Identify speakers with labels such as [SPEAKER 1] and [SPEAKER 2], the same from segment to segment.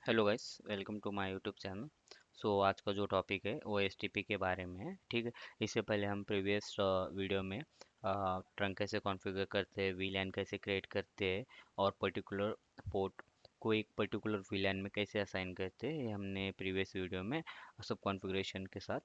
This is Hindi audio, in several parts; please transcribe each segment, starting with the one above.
[SPEAKER 1] Hello guys, welcome to my YouTube channel. आज का जो टॉपिक है वो एसटीपी के बारे में है। ठीक है। इससे पहले हम प्रीवियस वीडियो में ट्रंक कैसे कॉन्फ़िगर करते हैं, वीलैन कैसे क्रिएट करते हैं और पर्टिकुलर पोर्ट को एक पर्टिकुलर वीलैन में कैसे असाइन करते हैं, ये हमने प्रीवियस वीडियो में सब कॉन्फ़िगरेशन के साथ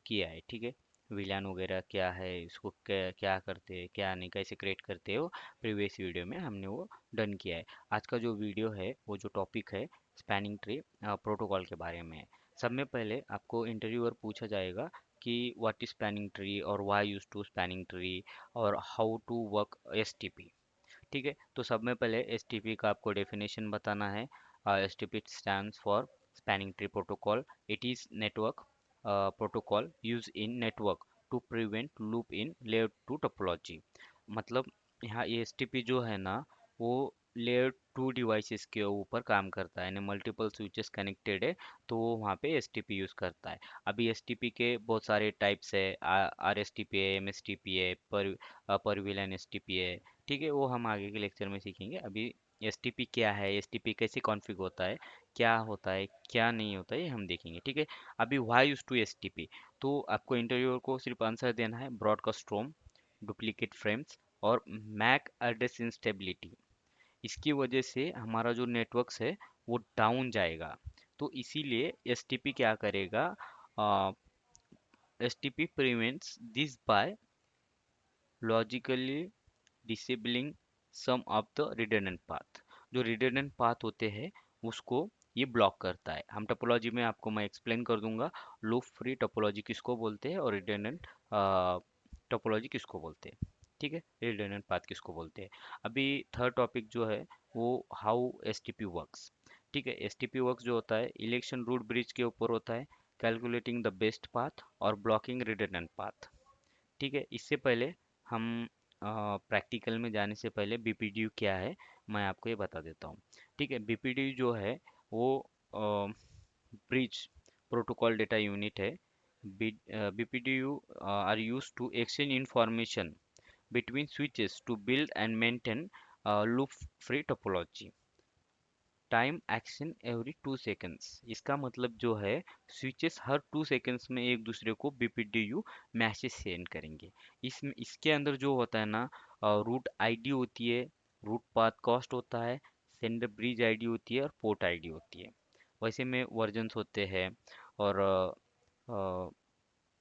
[SPEAKER 1] किया है। ठीक है। वीलैन वगैरह क्या है, इसको क्या क्या करते हैं, क्या नहीं, कैसे क्रिएट करते हैं, वो प्रीवियस वीडियो में हमने वो डन किया है। आज का जो वीडियो है, वो जो टॉपिक है स्पैनिंग ट्री प्रोटोकॉल के बारे में है। सब में पहले आपको इंटरव्यूअर पूछा जाएगा कि व्हाट इज स्पैनिंग ट्री और why use to spanning tree और हाउ टू वर्क एसटीपी। ठीक है। तो सब में पहले एसटीपी का आपको डेफिनेशन बताना है। STP stands for spanning tree protocol. It is network protocol use in network to prevent loop in layer two topology. मतलब यहाँ एसटीपी जो है ना, वो लेयर टू डिवाइसेस के ऊपर काम करता है, यानी मल्टीपल स्विचेस कनेक्टेड है, तो वो वहाँ पे एसटीपी यूज़ करता है। अभी एसटीपी के बहुत सारे टाइप्स है। आर एस टी पी है, एम एस टी पी है, पर विलन एस टी पी है। ठीक है, वो हम आगे के लेक्चर में सीखेंगे। अभी एसटीपी क्या है, एसटीपी कैसे कॉन्फ़िग होता है, क्या होता है, क्या नहीं होता है, ये हम देखेंगे। ठीक है। अभी व्हाई यूज टू एसटीपी, तो आपको इंटरव्यूअर को सिर्फ आंसर देना है ब्रॉडकास्ट रोम, डुप्लीकेट फ्रेम्स और मैक एड्रेस इंस्टेबिलिटी। इसकी वजह से हमारा जो नेटवर्क्स है वो डाउन जाएगा। तो इसीलिए एसटीपी क्या करेगा, STP prevents this by logically disabling some of the redundant path. जो रिडंडेंट पाथ होते हैं उसको ये ब्लॉक करता है। हम टोपोलॉजी में आपको मैं एक्सप्लेन कर दूंगा लूप फ्री टोपोलॉजी किसको बोलते हैं और रिडंडेंट टोपोलॉजी किसको बोलते हैं। ठीक है, रिडंडेंट पाथ किसको बोलते हैं। अभी थर्ड टॉपिक जो है वो हाउ एसटीपी वर्क्स। ठीक है, एसटीपी वर्क्स जो होता है इलेक्शन रूट ब्रिज के ऊपर होता है, कैलकुलेटिंग द बेस्ट पाथ और ब्लॉकिंग रिडंडेंट पाथ। ठीक है। इससे पहले हम प्रैक्टिकल में जाने से पहले बीपीडीयू क्या है मैं आपको ये बता देता हूँ। ठीक है, बीपीडीयू जो है वो ब्रिज प्रोटोकॉल डेटा यूनिट है। BPDU are use to exchange information between switches to build and maintain loop-free topology. Time action every 2 seconds, इसका मतलब जो है स्विचेस हर 2 सेकेंड्स में एक दूसरे को बीपीडीयू मैसेज सेंड करेंगे। इसके अंदर जो होता है ना, रूट आईडी होती है, रूट पाथ कॉस्ट होता है, सेंडर ब्रिज आईडी होती है और पोर्ट आईडी होती है। वैसे में वर्जन्स होते हैं और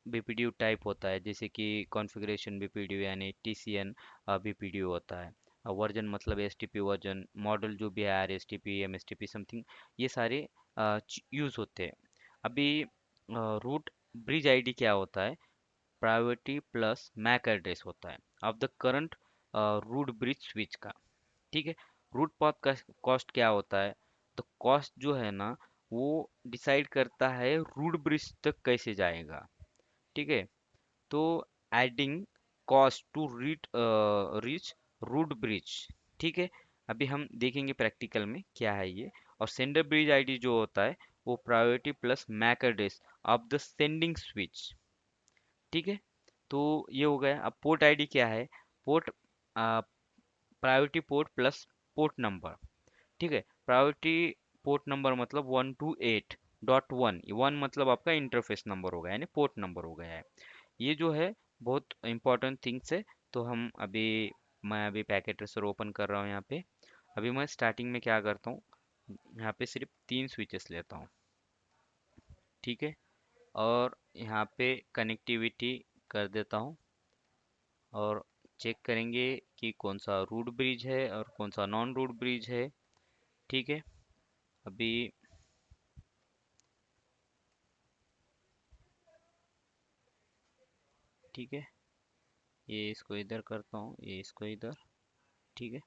[SPEAKER 1] बीपीडीयू टाइप होता है, जैसे कि कॉन्फ़िगरेशन बीपीडीयू यानी टीसीएन बीपीडीयू होता है। वर्जन मतलब एसटीपी वर्जन, मॉडल जो भी है R S T P M S T P something, ये सारे यूज़ होते हैं। अभी रूट ब्रिज आईडी क्या होता है, प्रायोरिटी प्लस मैक एड्रेस होता है of the current root bridge switch का। ठीक है। रूट पाथ का कॉस्ट क्या होता है, तो कॉस्ट जो है ना वो डिसाइड करता है रूट ब्रिज तक कैसे जाएगा। ठीक है। तो adding cost to reach root bridge. ठीक है। अभी हम देखेंगे प्रैक्टिकल में क्या है ये। और सेंडर ब्रिज आईडी जो होता है वो priority plus MAC address of the sending switch. ठीक है। तो ये हो गया। अब पोर्ट आईडी क्या है, port priority port plus port number. ठीक है। प्रायोरिटी पोर्ट नंबर मतलब 128.1, वन मतलब आपका इंटरफेस नंबर हो गया, यानी पोर्ट नंबर हो गया है। ये जो है बहुत इंपॉर्टेंट थिंग्स है। तो हम अभी मैं अभी पैकेट ट्रेसर ओपन कर रहा हूँ यहाँ पे। अभी मैं स्टार्टिंग में क्या करता हूँ, यहाँ पे सिर्फ 3 स्विचेस लेता हूँ। ठीक है। और यहाँ पे कनेक्टिविटी कर देता हूँ और चेक करेंगे कि कौन सा रूट ब्रिज है और कौन सा नॉन रूट ब्रिज है। ठीक है। अभी ठीक है, ये इसको इधर करता हूँ, ये इसको इधर। ठीक है।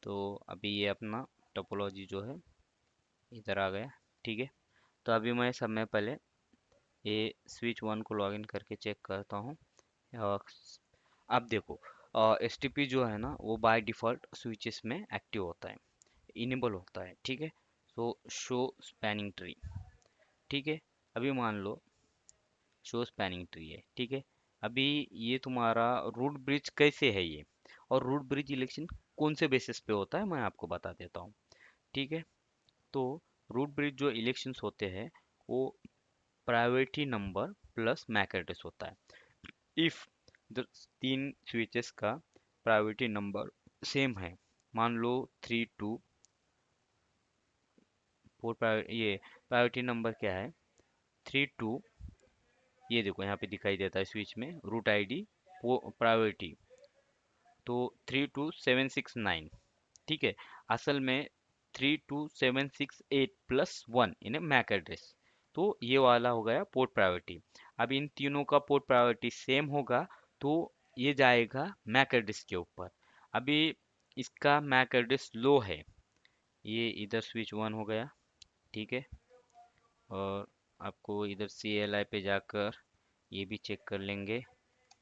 [SPEAKER 1] तो अभी ये अपना टोपोलॉजी जो है इधर आ गया। ठीक है। तो अभी मैं सब में पहले ये स्विच वन को लॉगिन करके चेक करता हूँ। अ, अब देखो, एस टी पी जो है ना वो बाय डिफ़ॉल्ट स्विचेस में एक्टिव होता है, इनेबल होता है। ठीक है। सो शो स्पैनिंग ट्री। ठीक है। अभी मान लो शो स्पैनिंग ट्री है। ठीक है। अभी ये तुम्हारा रूट ब्रिज कैसे है ये, और रूट ब्रिज इलेक्शन कौन से बेसिस पे होता है मैं आपको बता देता हूँ। ठीक है। तो रूट ब्रिज जो इलेक्शंस होते हैं वो priority number plus MAC address होता है। इफ द तीन स्विचेस का प्रायोरिटी नंबर सेम है, मान लो 3 2 4, ये प्रायोरिटी नंबर क्या है, 3 2, ये देखो यहाँ पे दिखाई देता है स्विच में रूट आईडी प्रायोरिटी, तो 32769, ठीक है। असल में 32768 + 1 इन मैक एड्रेस, तो ये वाला हो गया पोर्ट प्रायोरिटी। अब इन तीनों का पोर्ट प्रायोरिटी सेम होगा तो ये जाएगा मैक एड्रेस के ऊपर। अभी इसका मैक एड्रेस लो है, ये इधर स्विच 1 हो गया, ठीक है। और आपको इधर CLI पे जाकर ये भी चेक कर लेंगे,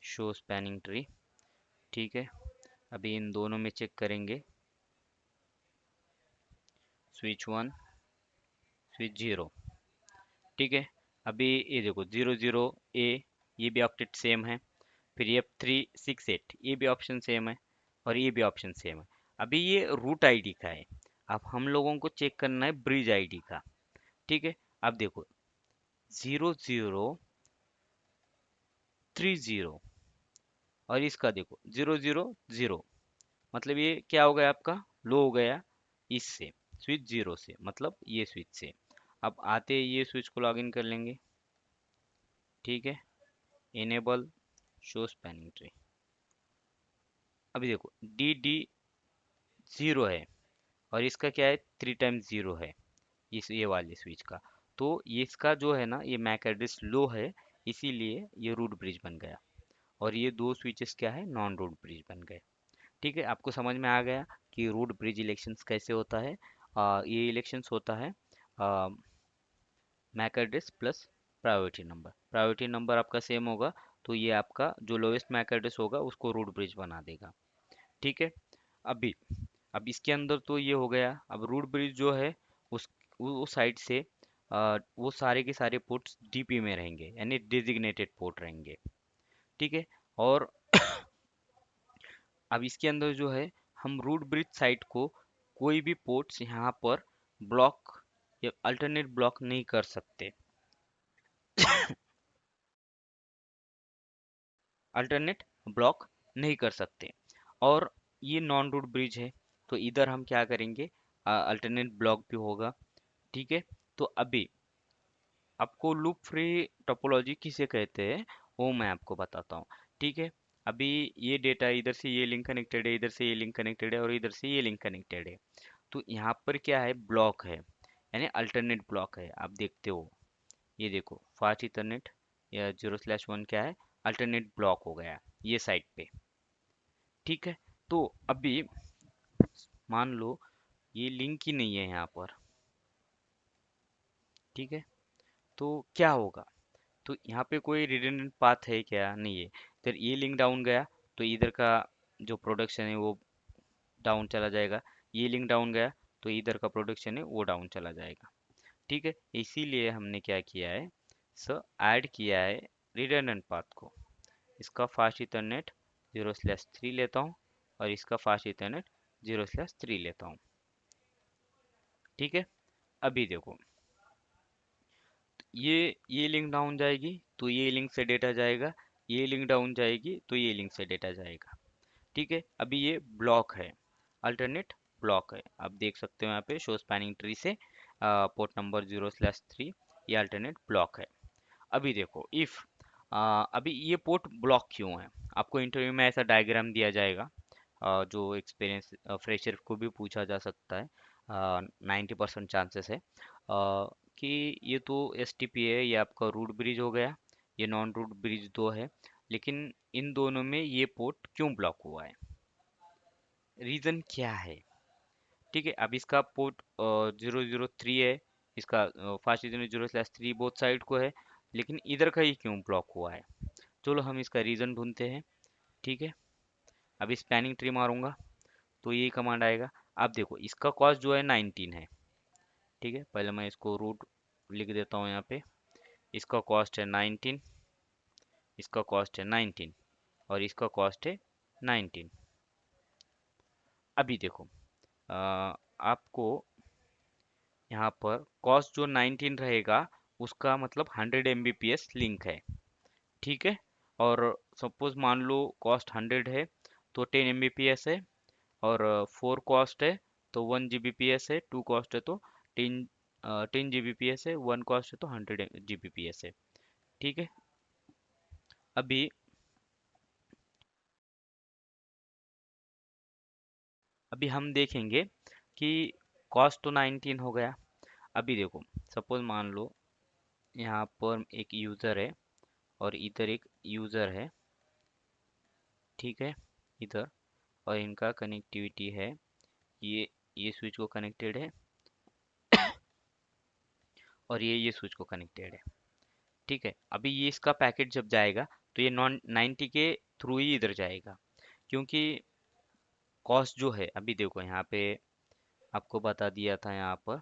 [SPEAKER 1] शो स्पैनिंग ट्री, ठीक है। अभी इन दोनों में चेक करेंगे, स्विच 1, स्विच 0, ठीक है। अभी ये देखो 00A, ये भी ऑक्टेट सेम है। फिर ये 368, ये भी ऑप्शन सेम है, और ये भी ऑप्शन सेम है। अभी ये रूट आईडी का है, अब हम लोगों को चेक करना है ब्रिज आईडी का, ठीक है। अब देखो 0030, और इसका देखो 000, मतलब ये क्या हो गया आपका, लो हो गया इससे, स्विच 0 से, मतलब ये स्विच से। अब आते ये स्विच को लॉगिन कर लेंगे, ठीक है। Enable show spanning tree. अभी देखो DD 0 है, और इसका क्या है, 3 टाइम्स 0 है, इस ये वाले स्विच का। तो ये इसका जो है ना, ये मैक एड्रेस लो है, इसीलिए ये रूट ब्रिज बन गया। और ये दो स्विचेस क्या है, नॉन रूट ब्रिज बन गए। ठीक है, आपको समझ में आ गया कि रूट ब्रिज इलेक्शंस कैसे होता है। ये इलेक्शंस होता है MAC address plus priority number. Priority number आपका सेम होगा तो ये आपका जो लोएस्ट मैक एड्रेस होगा उसको रूट ब्रिज बना देगा, ठीक है। अभी अब इसके अंदर तो ये हो गया। अब रूट ब्रिज जो है उस वो साइड से वो सारे के सारे पोर्ट्स DP में रहेंगे, यानी डिजिग्नेटेड पोर्ट रहेंगे, ठीक है। और अब इसके अंदर जो है, हम रूट ब्रिज साइट को कोई भी पोर्ट्स यहाँ पर ब्लॉक या अल्टरनेट ब्लॉक नहीं कर सकते, अल्टरनेट ब्लॉक नहीं कर सकते। और ये नॉन रूट ब्रिज है, तो इधर हम क्या करेंगे, अल्टरनेट ब्लॉक भी होगा, ठीक है। तो अभी आपको लूप फ्री टोपोलॉजी किसे कहते हैं वो मैं आपको बताता हूँ, ठीक है। अभी ये डेटा इधर से ये लिंक कनेक्टेड है, इधर से ये लिंक कनेक्टेड है, और इधर से ये लिंक कनेक्टेड है। तो यहाँ पर क्या है, ब्लॉक है, यानी अल्टरनेट ब्लॉक है। आप देखते हो, ये देखो फास्ट इथरनेट या 0/1 क्या है, अल्टरनेट ब्लॉक हो गया ये साइड पे, ठीक है। तो अभी मान लो ये लिंक ही नहीं है यहाँ पर, ठीक है। तो क्या होगा, तो यहाँ पे कोई रिडंडेंट पाथ है क्या, नहीं है। इधर ये लिंक डाउन गया तो इधर का जो प्रोडक्शन है वो डाउन चला जाएगा, ये लिंक डाउन गया तो इधर का प्रोडक्शन है वो डाउन चला जाएगा, ठीक है। इसीलिए हमने क्या किया है, सर ऐड किया है रिडंडेंट पाथ को। इसका फास्ट इथरनेट 0/3 लेता हूँ, और इसका फास्ट इथरनेट 0/3 लेता हूँ, ठीक है। अभी देखो ये लिंक डाउन जाएगी तो ये लिंक से डेटा जाएगा, ये लिंक डाउन जाएगी तो ये लिंक से डेटा जाएगा, ठीक है। अभी ये ब्लॉक है, अल्टरनेट ब्लॉक है। आप देख सकते हो यहाँ पे शो स्पैनिंग ट्री से पोर्ट नंबर 0/3, ये अल्टरनेट ब्लॉक है। अभी देखो इफ अभी ये पोर्ट ब्लॉक क्यों है, आपको इंटरव्यू में ऐसा डायग्राम दिया जाएगा, जो एक्सपीरियंस फ्रेशर को भी पूछा जा सकता है, 90% चांसेस है कि ये तो STP है, ये आपका रूट ब्रिज हो गया, ये नॉन रूट ब्रिज दो है, लेकिन इन दोनों में ये पोर्ट क्यों ब्लॉक हुआ है, रीज़न क्या है, ठीक है। अब इसका पोर्ट 003 है, इसका फास्ट रीजन 0/3 बोथ साइड को है, लेकिन इधर का ही क्यों ब्लॉक हुआ है। चलो हम इसका रीज़न ढूंढते हैं, ठीक है। अभी स्पैनिंग ट्री मारूंगा तो यही कमांड आएगा। आप देखो इसका कॉस्ट जो है 19 है, ठीक है। पहले मैं इसको रूट लिख देता हूँ यहाँ पे, इसका कॉस्ट है 19, इसका कॉस्ट है 19, और इसका कॉस्ट है 19। अभी देखो आपको यहाँ पर कॉस्ट जो 19 रहेगा उसका मतलब 100 Mbps लिंक है, ठीक है। और सपोज मान लो कॉस्ट 100 है तो 10 Mbps है, और 4 कॉस्ट है तो 1 Gbps है, 2 कॉस्ट है तो 10 10 Gbps है, 1 कॉस्ट है तो 100 Gbps है, ठीक है। अभी अभी हम देखेंगे कि कॉस्ट तो 19 हो गया। अभी देखो, सपोज मान लो यहाँ पर एक यूज़र है और इधर एक यूज़र है, ठीक है, इधर, और इनका कनेक्टिविटी है, ये स्विच को कनेक्टेड है और ये स्विच को कनेक्टेड है, ठीक है। अभी ये इसका पैकेट जब जाएगा तो ये नॉन 90 के थ्रू ही इधर जाएगा, क्योंकि कॉस्ट जो है, अभी देखो यहाँ पे आपको बता दिया था यहाँ पर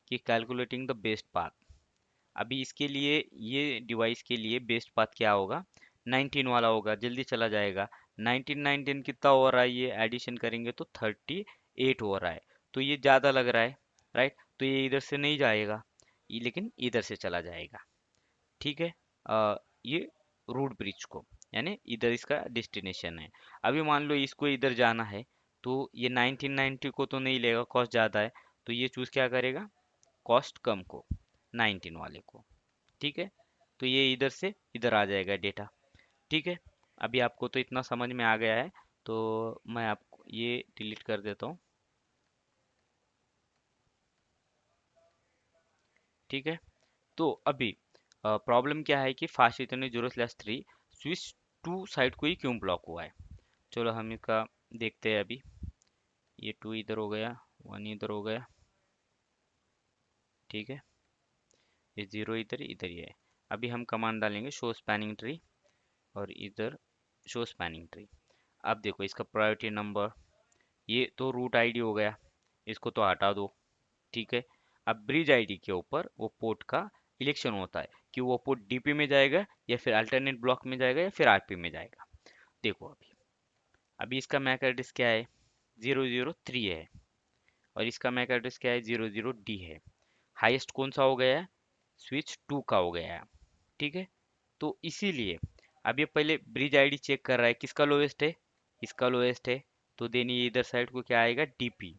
[SPEAKER 1] कि कैलकुलेटिंग द बेस्ट पाथ। अभी इसके लिए, ये डिवाइस के लिए बेस्ट पाथ क्या होगा, 19 वाला होगा, जल्दी चला जाएगा। 19 19 कितना हो रहा है, ये एडिशन करेंगे तो 38 हो रहा है, तो ये ज़्यादा लग रहा है, राइट। तो ये इधर से नहीं जाएगा, ये लेकिन इधर से चला जाएगा, ठीक है। ये रूट ब्रिज को, यानी इधर इसका डेस्टिनेशन है। अभी मान लो इसको इधर जाना है तो ये 1990 को तो नहीं लेगा, कॉस्ट ज़्यादा है, तो ये चूज़ क्या करेगा, कॉस्ट कम को, 19 वाले को, ठीक है। तो ये इधर से इधर आ जाएगा डेटा, ठीक है। अभी आपको तो इतना समझ में आ गया है, तो मैं आपको ये डिलीट कर देता हूँ, ठीक है। तो अभी प्रॉब्लम क्या है कि फास्ट इतने 0/3 स्विच टू साइड को ही क्यों ब्लॉक हुआ है। चलो हम इसका देखते हैं अभी। ये 2 इधर हो गया, 1 इधर हो गया, ठीक है। ये 0 इधर, इधर ही है। अभी हम कमांड डालेंगे शो स्पैनिंग ट्री, और इधर शो स्पैनिंग ट्री। अब देखो इसका प्रायोरिटी नंबर, ये तो रूट आईडी हो गया, इसको तो हटा दो, ठीक है। अब ब्रिज आईडी के ऊपर वो पोर्ट का इलेक्शन होता है कि वो पोर्ट डीपी में जाएगा या फिर अल्टरनेट ब्लॉक में जाएगा या फिर आरपी में जाएगा। देखो अभी, इसका मैक एड्रेस क्या है, 003 है, और इसका मैक एड्रेस क्या है, 00D है। हाईएस्ट कौन सा हो गया है, स्विच टू का हो गया है, ठीक है। तो इसीलिए अब ये पहले ब्रिज आईडी चेक कर रहा है किसका लोएस्ट है, इसका लोएस्ट है, तो देन ये इधर साइड को क्या आएगा, डीपी।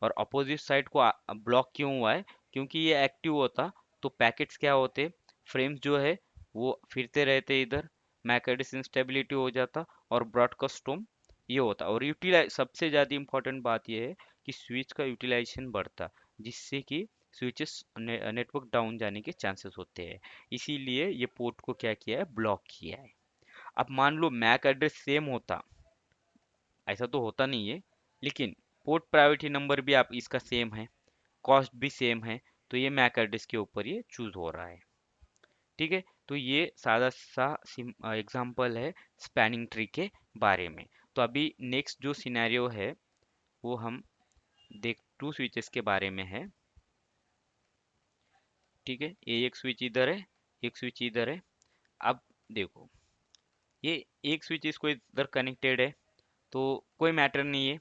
[SPEAKER 1] और अपोजिट साइड को ब्लॉक क्यों हुआ है, क्योंकि ये एक्टिव होता तो पैकेट्स क्या होते, फ्रेम्स जो है वो फिरते रहते इधर, मैक एड्रेस इंस्टेबिलिटी हो जाता और ब्रॉडकास्ट टोम ये होता, और यूटिलाइज सबसे ज़्यादा इंपॉर्टेंट बात ये है कि स्विच का यूटिलाइजेशन बढ़ता, जिससे कि स्विचेस नेटवर्क डाउन जाने के चांसेस होते हैं। इसीलिए ये पोर्ट को क्या किया है, ब्लॉक किया है। अब मान लो मैक एड्रेस सेम होता, ऐसा तो होता नहीं है, लेकिन पोर्ट प्रायोरिटी नंबर भी आप इसका सेम है, कॉस्ट भी सेम है, तो ये मैक एड्रेस के ऊपर ये चूज हो रहा है, ठीक है। तो ये सादा सा एग्जांपल है स्पैनिंग ट्री के बारे में। तो अभी नेक्स्ट जो सिनेरियो है वो हम देख, टू स्विचेस के बारे में है, ठीक है। ये एक स्विच इधर है, एक स्विच इधर है। अब देखो, ये एक स्विच इसको इधर कनेक्टेड है, तो कोई मैटर नहीं है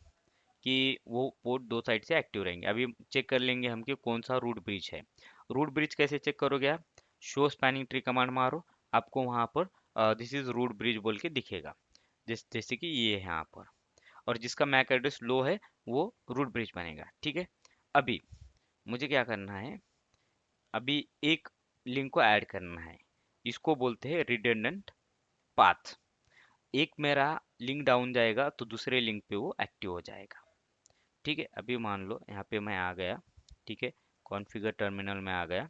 [SPEAKER 1] कि वो पोर्ट दो साइड से एक्टिव रहेंगे। अभी चेक कर लेंगे हम कि कौन सा रूट ब्रिज है। रूट ब्रिज कैसे चेक करोगे आप, शो स्पैनिंग ट्री कमांड मारो, आपको वहां पर दिस इज रूट ब्रिज बोल के दिखेगा, जैसे कि ये है यहाँ पर। और जिसका मैक एड्रेस लो है वो रूट ब्रिज बनेगा, ठीक है। अभी मुझे क्या करना है, अभी एक लिंक को ऐड करना है, इसको बोलते हैं रिडंडेंट पाथ। एक मेरा लिंक डाउन जाएगा तो दूसरे लिंक पे वो एक्टिव हो जाएगा, ठीक है। अभी मान लो यहाँ पे मैं आ गया, ठीक है, कॉन्फ़िगर टर्मिनल में आ गया,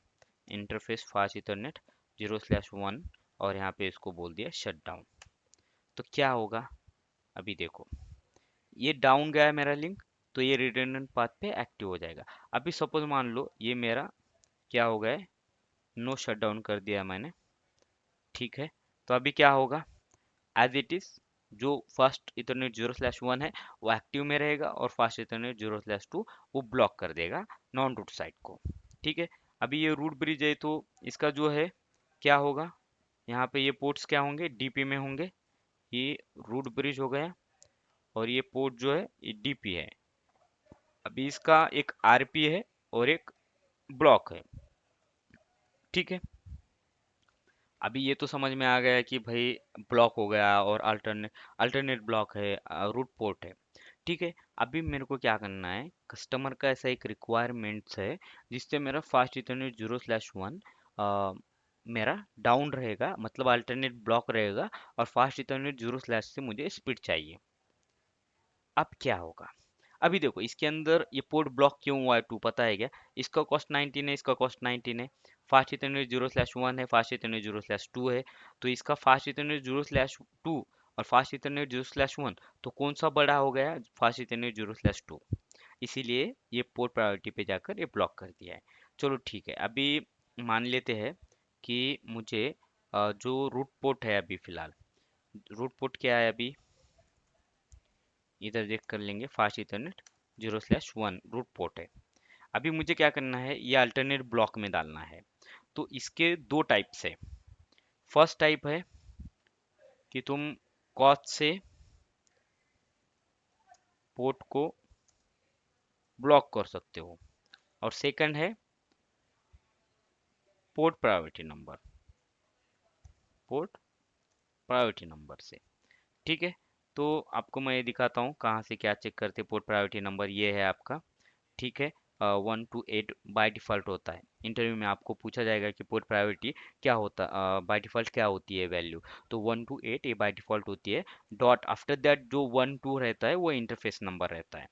[SPEAKER 1] इंटरफेस फास्ट इथरनेट 0/1, और यहाँ पे इसको बोल दिया शट डाउन। तो क्या होगा, अभी देखो, ये डाउन गया है मेरा लिंक, तो ये रिडंडेंट पाथ पे एक्टिव हो जाएगा। अभी सपोज मान लो ये मेरा क्या हो गया है, नो शट डाउन कर दिया मैंने, ठीक है। तो अभी क्या होगा, एज इट इज, जो फर्स्ट इथरनेट 0/1 है वो एक्टिव में रहेगा, और फास्ट इथरनेट 0/2 वो ब्लॉक कर देगा नॉन रूट साइड को, ठीक है। अभी ये रूट ब्रिज है तो इसका जो है क्या होगा, यहाँ पे ये पोर्ट्स क्या होंगे, डीपी में होंगे, ये रूट ब्रिज हो गया, और ये पोर्ट जो है ये डीपी है। अभी इसका एक आरपी है और एक ब्लॉक है। ठीक है, अभी ये तो समझ में आ गया कि भाई ब्लॉक हो गया और अल्टरनेट ब्लॉक है, रूट पोर्ट है। ठीक है, अभी मेरे को क्या करना है, कस्टमर का ऐसा एक रिक्वायरमेंट्स है जिससे मेरा फास्ट इथरनेट 0/1 मेरा डाउन रहेगा, मतलब अल्टरनेट ब्लॉक रहेगा, और फास्ट इथरनेट 0/ से मुझे स्पीड चाहिए। अब क्या होगा, अभी देखो इसके अंदर ये पोर्ट ब्लॉक क्यों हुआ है, टू पता है क्या? इसका कॉस्ट 19 है, इसका कॉस्ट 19 है। फास्ट इथरनेट 0/1 है, फास्ट इथरनेट 0/2 है। तो इसका फास्ट इथरनेट 0/2 और फास्ट इथरनेट 0/1, तो कौन सा बड़ा हो गया? Fast Ethernet 0/2। इसीलिए ये पोर्ट प्रायोरिटी पे जाकर ये ब्लॉक कर दिया है। चलो ठीक है, अभी मान लेते हैं कि मुझे जो रूट पोर्ट है, अभी फिलहाल रूट पोर्ट क्या है, अभी इधर देख कर लेंगे, फास्ट इथरनेट 0/1 रूट पोर्ट है। अभी मुझे क्या करना है, ये अल्टरनेट ब्लॉक में डालना है। तो इसके दो टाइप्स है। फर्स्ट टाइप है कि तुम कॉस्ट से पोर्ट को ब्लॉक कर सकते हो, और सेकंड है port priority number, port priority number से। ठीक है, तो आपको मैं ये दिखाता हूँ कहाँ से क्या चेक करते। पोर्ट प्रायोरिटी नंबर ये है आपका। ठीक है, 1 to 8 बाय डिफ़ॉल्ट होता है। इंटरव्यू में आपको पूछा जाएगा कि पोर्ट प्रायोरिटी क्या होता, बाय डिफ़ॉल्ट क्या होती है वैल्यू। तो 1 to 8 ये बाय डिफ़ॉल्ट होती है। डॉट आफ्टर दैट जो 1 2 रहता है वो इंटरफेस नंबर रहता है।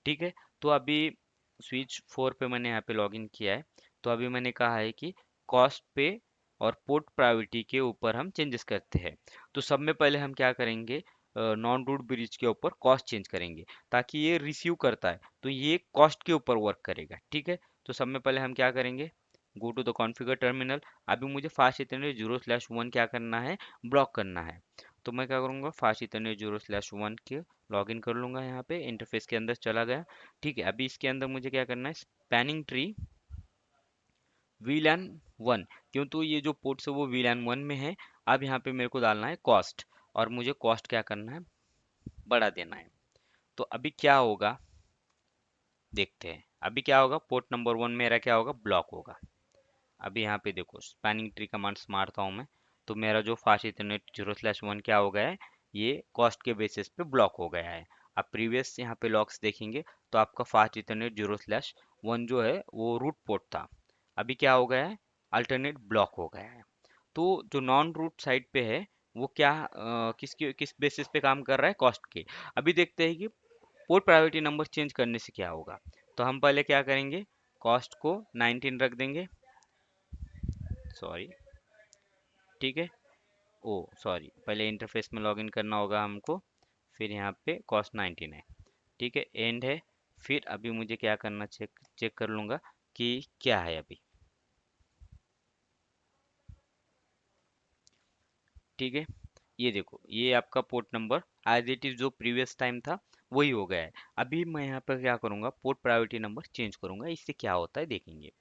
[SPEAKER 1] ठीक है, तो अभी स्विच 4 पे मैंने यहाँ पे लॉगिन किया है। तो अभी मैंने कहा है कि कॉस्ट पे और पोर्ट प्रायोरिटी के ऊपर हम चेंजेस करते हैं। तो सब में पहले हम क्या करेंगे, नॉन रूट ब्रिज के ऊपर कॉस्ट चेंज करेंगे, ताकि ये रिसीव करता है तो ये कॉस्ट के ऊपर वर्क करेगा। ठीक है, तो सब में पहले हम क्या करेंगे, go to the configure terminal. अभी मुझे फास्ट इथरनेट 0/1 क्या करना है, ब्लॉक करना है। तो मैं क्या करूँगा, फास्ट इथरनेट 0/1 के लॉगिन कर लूँगा, यहाँ पे इंटरफेस के अंदर चला गया। ठीक है, अभी इसके अंदर मुझे क्या करना है, स्पैनिंग ट्री VLAN 1, क्यों तो ये जो पोर्ट्स है वो VLAN 1 में है। अब यहाँ पे मेरे को डालना है कॉस्ट, और मुझे कॉस्ट क्या करना है, बढ़ा देना है। तो अभी क्या होगा, देखते हैं अभी क्या होगा। पोर्ट नंबर 1 मेरा क्या होगा, ब्लॉक होगा। अभी यहाँ पे देखो स्पैनिंग ट्री कमांड्स मारता हूँ मैं, तो मेरा जो फास्ट इथरनेट 0/1 क्या हो गया है, ये कॉस्ट के बेसिस पे ब्लॉक हो गया है। आप प्रीवियस यहाँ पे लॉग्स देखेंगे तो आपका फास्ट इथरनेट 0/1 जो है वो रूट पोर्ट था। अभी क्या हो गया है, अल्टरनेट ब्लॉक हो गया है। तो जो नॉन रूट साइड पे है वो क्या, किस बेसिस पे काम कर रहा है, कॉस्ट के। अभी देखते हैं कि पोर्ट प्रायोरिटी नंबर चेंज करने से क्या होगा। तो हम पहले क्या करेंगे, कॉस्ट को 19 रख देंगे, सॉरी। ठीक है, ओ सॉरी, पहले इंटरफेस में लॉगिन करना होगा हमको, फिर यहाँ पे कॉस्ट 19 है। ठीक है, एंड है। फिर अभी मुझे क्या करना, चेक चेक कर लूँगा कि क्या है अभी। ठीक है, ये देखो ये आपका port number as it is जो प्रीवियस टाइम था वही हो गया है। अभी मैं यहाँ पर क्या करूँगा, पोर्ट प्रायोरिटी नंबर चेंज करूँगा, इससे क्या होता है देखेंगे।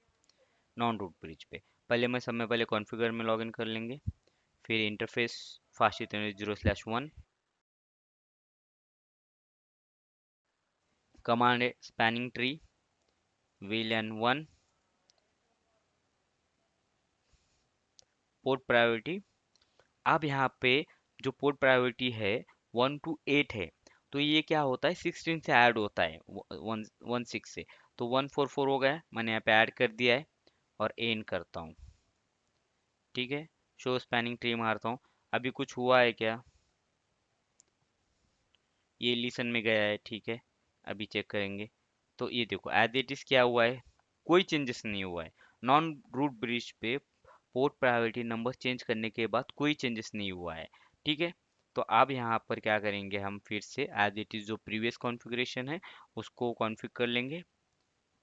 [SPEAKER 1] नॉन रूट ब्रिज पे पहले मैं सब में पहले कॉन्फ़िगर में लॉगिन कर लेंगे, फिर इंटरफेस फास्ट इथरनेट 0/1, कमांड है spanning tree VLAN 1 port priority. अब यहाँ पे जो पोर्ट प्रायोरिटी है 1 to 8 है, तो ये क्या होता है, 16 से ऐड होता है, 1 1 6 से। तो 1 4 4 हो गया, मैंने यहाँ पे ऐड कर दिया है, और एन करता हूँ। ठीक है, शो स्पैनिंग ट्री मारता हूँ, अभी कुछ हुआ है क्या, ये लिसन में गया है। ठीक है, अभी चेक करेंगे, तो ये देखो एज इट इज क्या हुआ है, कोई चेंजेस नहीं हुआ है। नॉन रूट ब्रिज पे पोर्ट प्रायोरिटी नंबर चेंज करने के बाद कोई चेंजेस नहीं हुआ है। ठीक है, तो अब यहाँ पर क्या करेंगे, हम फिर से एज इट इज जो प्रीवियस कॉन्फ़िगरेशन है उसको कॉन्फ़िग कर लेंगे,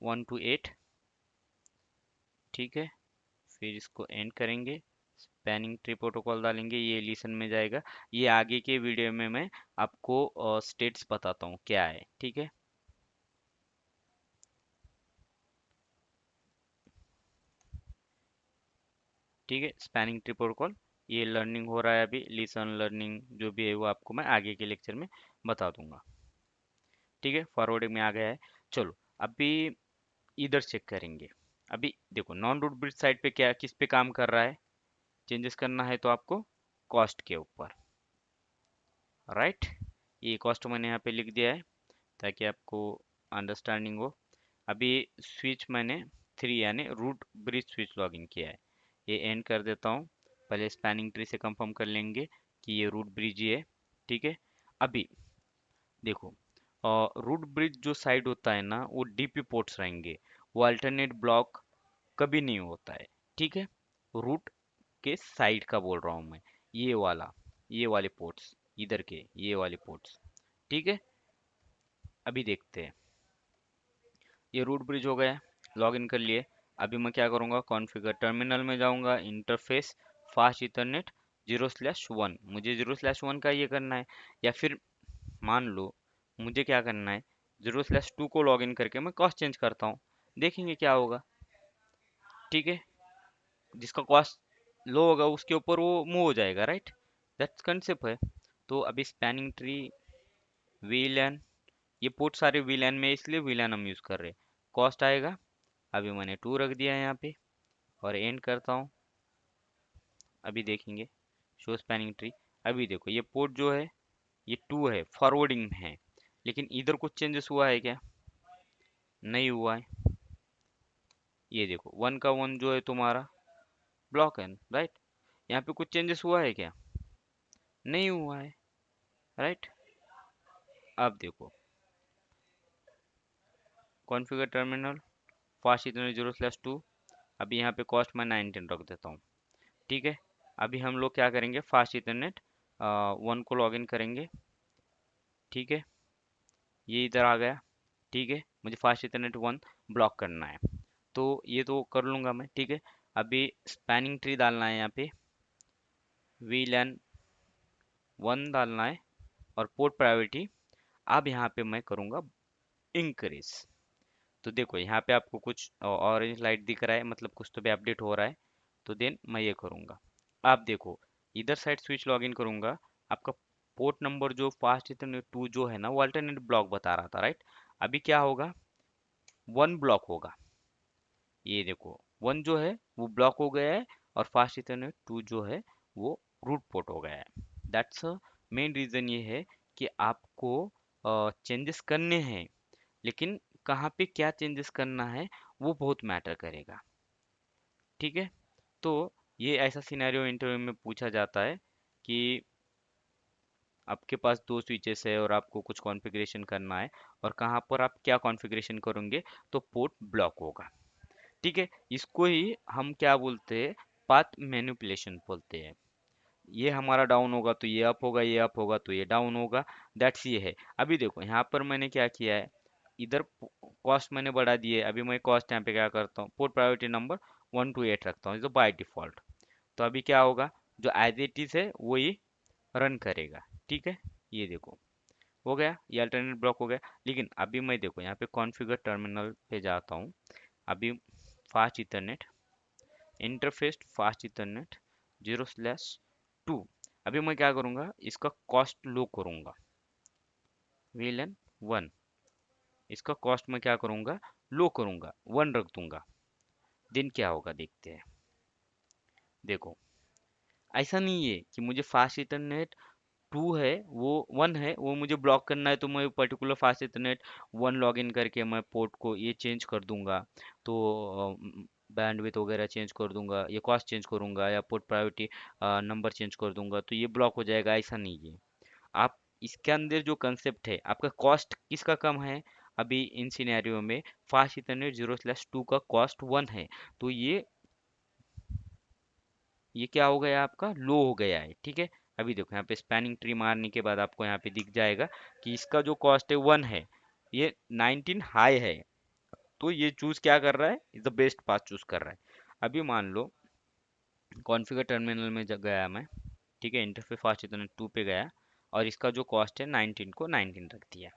[SPEAKER 1] 1 to 8। ठीक है, फिर इसको एंड करेंगे, स्पैनिंग ट्री प्रोटोकॉल डालेंगे, ये लिसन में जाएगा। ये आगे के वीडियो में मैं आपको स्टेट्स बताता हूँ क्या है। ठीक है, ठीक है, स्पैनिंग ट्री प्रोटोकॉल ये लर्निंग हो रहा है, अभी लिसन लर्निंग जो भी है वो आपको मैं आगे के लेक्चर में बता दूंगा। ठीक है, फॉरवर्डिंग में आ गया है। चलो अभी इधर चेक करेंगे, अभी देखो नॉन रूट ब्रिज साइड पे क्या किस पे काम कर रहा है, चेंजेस करना है तो आपको कॉस्ट के ऊपर, राइट। ये कॉस्ट मैंने यहाँ पे लिख दिया है ताकि आपको अंडरस्टैंडिंग हो। अभी स्विच मैंने 3 यानी रूट ब्रिज स्विच लॉगिन किया है, ये एंड कर देता हूँ। पहले स्पैनिंग ट्री से कंफर्म कर लेंगे कि ये रूट ब्रिज ही है, ठीक है। अभी देखो रूट ब्रिज जो साइड होता है ना वो डीपी पोर्ट्स रहेंगे, वो अल्टरनेट ब्लॉक कभी नहीं होता है, ठीक है। रूट के साइड का बोल रहा हूँ मैं, ये वाला, ये वाले पोर्ट्स, इधर के ये वाले पोर्ट्स, ठीक है। अभी देखते हैं, ये रूट ब्रिज हो गया, लॉग इन कर लिए। अभी मैं क्या करूँगा, कॉन्फ़िगर टर्मिनल में जाऊँगा, इंटरफेस फास्ट इथरनेट 0/1, मुझे 0/1 का ये करना है। या फिर मान लो मुझे क्या करना है, 0/2 को लॉग इन करके मैं कॉस्ट चेंज करता हूँ, देखेंगे क्या होगा, ठीक है। जिसका कॉस्ट लो होगा उसके ऊपर वो मूव हो जाएगा, राइट। दैट्स कंसेप्ट है। तो अभी स्पैनिंग ट्री, वीलैन, ये पोर्ट सारे वीलैन में, इसलिए वीलैन हम यूज़ कर रहे हैं। कॉस्ट आएगा, अभी मैंने 2 रख दिया है यहाँ पे और एंड करता हूँ। अभी देखेंगे शो स्पैनिंग ट्री। अभी देखो ये पोर्ट जो है ये 2 है, फॉरवर्डिंग में है, लेकिन इधर कुछ चेंजेस हुआ है क्या, नहीं हुआ है। ये देखो 1 का 1 जो है तुम्हारा ब्लॉक है, राइट। यहाँ पे कुछ चेंजेस हुआ है क्या, नहीं हुआ है, राइट। अब देखो कॉन्फ़िगर टर्मिनल फास्ट इतने 0/2, अभी यहाँ पे कॉस्ट मैं 19 रख देता हूँ, ठीक है। अभी हम लोग क्या करेंगे, फास्ट इथरनेट 1 को लॉगिन करेंगे, ठीक है। ये इधर आ गया, ठीक है। मुझे फास्ट इथरनेट 1 ब्लॉक करना है, तो ये तो कर लूँगा मैं, ठीक है। अभी स्पैनिंग ट्री डालना है यहाँ पे, वीलैन 1 डालना है और पोर्ट प्रायोरिटी अब यहाँ पे मैं करूँगा इंक्रीज। तो देखो यहाँ पे आपको कुछ ऑरेंज लाइट दिख रहा है, मतलब कुछ तो भी अपडेट हो रहा है। तो देन मैं ये करूँगा, आप देखो इधर साइड स्विच लॉगिन करूँगा, आपका पोर्ट नंबर जो फास्ट इथरनेट 2 जो है ना वो अल्टरनेट ब्लॉक बता रहा था, राइट। अभी क्या होगा, 1 ब्लॉक होगा, ये देखो 1 जो है वो ब्लॉक हो गया है और फास्ट इथरनेट 2 जो है वो रूट पोर्ट हो गया है। दैट्स मेन रीज़न ये है कि आपको चेंजेस करने हैं, लेकिन कहाँ पे क्या चेंजेस करना है वो बहुत मैटर करेगा, ठीक है। तो ये ऐसा सिनेरियो इंटरव्यू में पूछा जाता है कि आपके पास 2 स्विचेस है और आपको कुछ कॉन्फ़िगरेशन करना है और कहाँ पर आप क्या कॉन्फ़िगरेशन करोगे तो पोर्ट ब्लॉक होगा, ठीक है। इसको ही हम क्या बोलते हैं, पाथ मैनिपुलेशन बोलते हैं। ये हमारा डाउन होगा तो ये अप होगा, ये अप होगा तो ये डाउन होगा, दैट्स ये है। अभी देखो यहाँ पर मैंने क्या किया है, इधर कॉस्ट मैंने बढ़ा दी है। अभी मैं कॉस्ट यहाँ पे क्या करता हूँ, पोर्ट प्रायोरिटी नंबर 1 to 8 रखता हूँ, जो बाय डिफॉल्ट। तो अभी क्या होगा, जो एज इट इज है वही रन करेगा, ठीक है। ये देखो हो गया, ये अल्टरनेट ब्लॉक हो गया। लेकिन अभी मैं देखो यहाँ पे कॉन्फ़िगर टर्मिनल पे जाता हूँ, अभी fast Ethernet interface fast Ethernet 0/2, अभी मैं क्या करूँगा, इसका कॉस्ट लो करूँगा, वीलन 1, इसका कॉस्ट मैं क्या करूँगा, लो करूँगा, 1 रख दूंगा। दिन क्या होगा देखते हैं। देखो ऐसा नहीं है कि मुझे फास्ट इंटरनेट 2 है वो 1 है वो मुझे ब्लॉक करना है तो मैं पर्टिकुलर फास्ट इंटरनेट 1 लॉगिन करके मैं पोर्ट को ये चेंज कर दूंगा, तो बैंडविड्थ वगैरह चेंज कर दूंगा, ये कॉस्ट चेंज करूंगा या पोर्ट प्रायोरिटी नंबर चेंज कर दूंगा तो ये ब्लॉक हो जाएगा, ऐसा नहीं है। आप इसके अंदर जो कंसेप्ट है, आपका कॉस्ट किसका कम है, अभी इन सिनेरियो में फास्ट इथरनेट 0/2 का कॉस्ट 1 है, तो ये क्या हो गया, आपका लो हो गया है, ठीक है। अभी देखो यहाँ पे स्पैनिंग ट्री मारने के बाद आपको यहाँ पे दिख जाएगा कि इसका जो कॉस्ट है 1 है, ये 19 हाई है, तो ये चूज क्या कर रहा है, is the best path choose कर रहा है। अभी मान लो कॉन्फ़िगर टर्मिनल में गया मैं, ठीक है, इंटरफेस फास्ट इथरनेट 2 पे गया और इसका जो कॉस्ट है 19 को 19 रख दिया,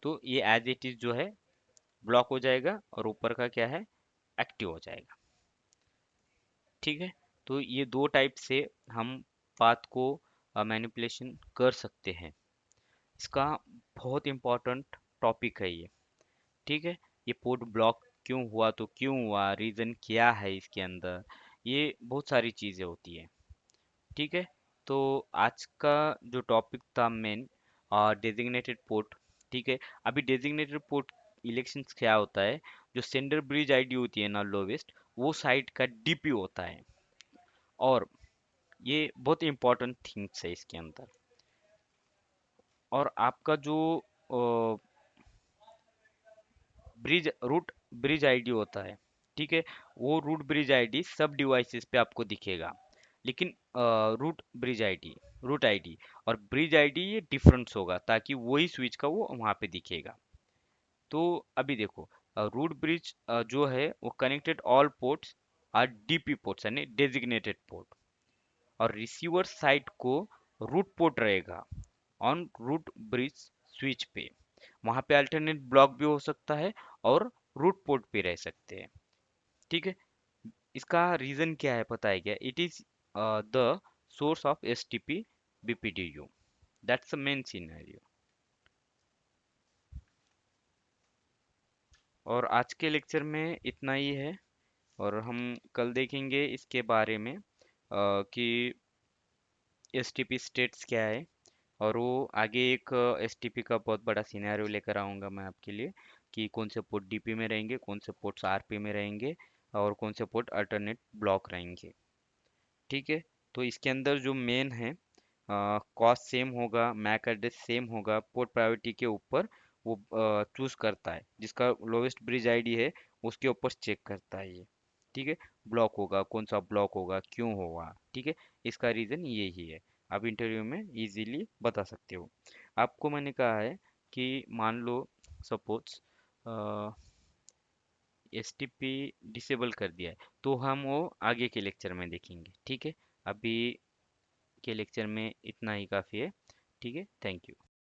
[SPEAKER 1] तो ये एज इट इज जो है ब्लॉक हो जाएगा और ऊपर का क्या है, एक्टिव हो जाएगा, ठीक है। तो ये दो टाइप से हम पाथ को मैनिपुलेशन कर सकते हैं। इसका बहुत इम्पोर्टेंट टॉपिक है ये, ठीक है। ये पोर्ट ब्लॉक क्यों हुआ तो क्यों हुआ, रीज़न क्या है इसके अंदर, ये बहुत सारी चीज़ें होती है। ठीक है। तो आज का जो टॉपिक था मेन, डेजिग्नेटेड पोर्ट। ठीक है। अभी डेजिग्नेटेड पोर्ट इलेक्शंस क्या होता है, जो सेंडर ब्रिज आईडी होती है ना लोवेस्ट, वो साइट का डीपी होता है। और ये बहुत इंपॉर्टेंट थिंग्स है इसके अंदर। और आपका जो ब्रिज रूट ब्रिज आईडी होता है, ठीक है, वो रूट ब्रिज आईडी सब डिवाइसेस पे आपको दिखेगा। लेकिन रूट आईडी और ब्रिज आईडी ये डिफरेंस होगा, ताकि वही स्विच का वो वहाँ पे दिखेगा। तो अभी देखो, रूट ब्रिज जो है वो connected all ports are DP ports यानी डेजिग्नेटेड पोर्ट। और रिसीवर साइट को रूट पोर्ट रहेगा ऑन रूट ब्रिज स्विच पे। वहाँ पे अल्टरनेट ब्लॉक भी हो सकता है और रूट पोर्ट भी रह सकते हैं। ठीक है। इसका रीजन क्या है पता है क्या? It is the source of STP BPDU. That's the main scenario. और आज के लेक्चर में इतना ही है। और हम कल देखेंगे इसके बारे में कि एसटीपी स्टेट्स क्या है। और वो आगे एक एसटीपी का बहुत बड़ा सिनेरियो लेकर आऊँगा मैं आपके लिए, कि कौन से पोर्ट डीपी में रहेंगे, कौन से पोर्ट्स आरपी में रहेंगे, और कौन से पोर्ट अल्टरनेट ब्लॉक रहेंगे। ठीक है। तो इसके अंदर जो मेन है, कॉस्ट सेम होगा, मैक एड्रेस सेम होगा, पोर्ट प्रायोरिटी के ऊपर वो चूज करता है, जिसका लोवेस्ट ब्रिज आईडी है उसके ऊपर चेक करता है ये। ठीक है। ब्लॉक होगा, कौन सा ब्लॉक होगा, क्यों होगा। ठीक है। इसका रीज़न यही है। आप इंटरव्यू में इजीली बता सकते हो। आपको मैंने कहा है कि मान लो suppose S T P disable कर दिया है, तो हम वो आगे के लेक्चर में देखेंगे। ठीक है। अभी के लेक्चर में इतना ही काफ़ी है। ठीक है। Thank you.